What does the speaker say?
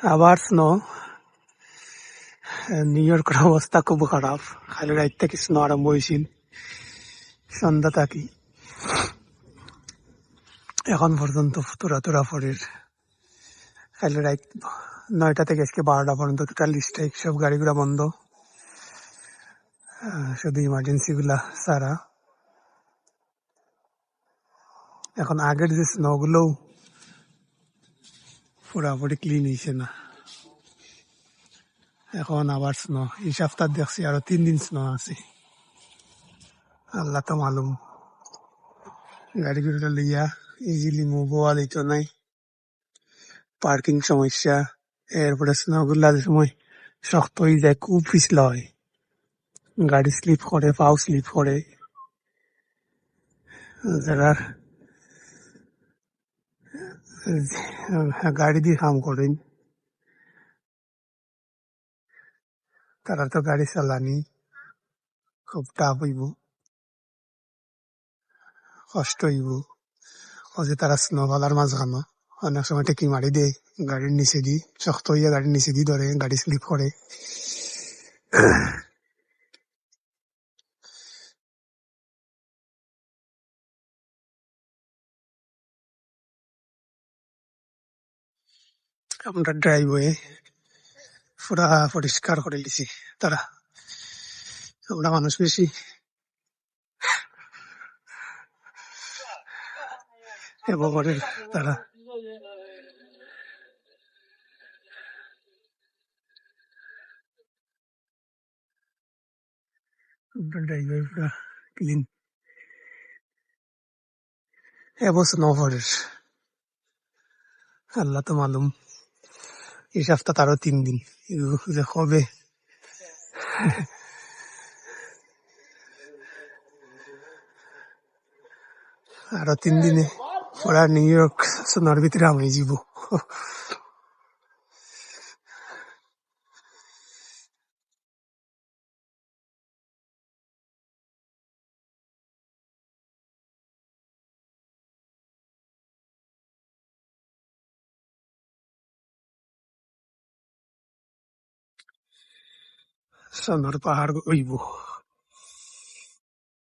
আবার snow. New ইয়র্কের অবস্থা খুব খারাপ, খালি রাত থেকে স্নো আরম্ভ হয়েছিল সন্ধ্যা থাকি এখন পর্যন্ত তোরা পরের খালি রাত 9টা থেকে আজকে 12টা পর্যন্ত টোটাল স্ট্রাইক, সব গাড়িগুলা বন্ধ, শুধু ইমার্জেন্সি গুলা ছাড়া। এখন আগের যে স্নো গুলো পুরাপুরি ক্লিন হয়েছে না, এখন আবার স্নো। এই সপ্তাহ দেখছি আরো 3 দিন স্নো আছে, আল্লাহ তো মালুম। গাড়িগুলো লইয়া ইজিলি মুভ হওয়া দিত নাই, পার্কিং সমস্যা। এরপরে স্নো গুলা সময় শক্ত হয়ে যায়, খুব পিছলা হয়, গাড়ি স্লিপ করে, পাও স্লিপ করে। যারা গাড়ি দিয়ে কাম করেন তারা তো গাড়ি চালানি খুব টাফ হইব, কষ্ট হইব। ও যে তারা স্নোওয়ালার মাঝখানো অনেক সময় টেকি মারি দেয় গাড়ির নিচে দি, শক্ত হইয়া গাড়ির নিচে দি ধরে, গাড়ি স্লিপ করে। আমরা ড্রাইভওয়ে পুরা পরিষ্কার করে দিছি তারা, আমরা মানুষ বেশি এবং করে তারা। আমরা ড্রাইভওয়ে পুরা ক্লিন এবং স্নোফরের আল্লাহ তো মালুম। এই সপ্তাহ আরো 3 দিন, যে কবে আরো 3 দিনে পুরা নিউ ইয়র্ক সোনার ভিতরে আমি যাব। সোনার পাহাড় হইব।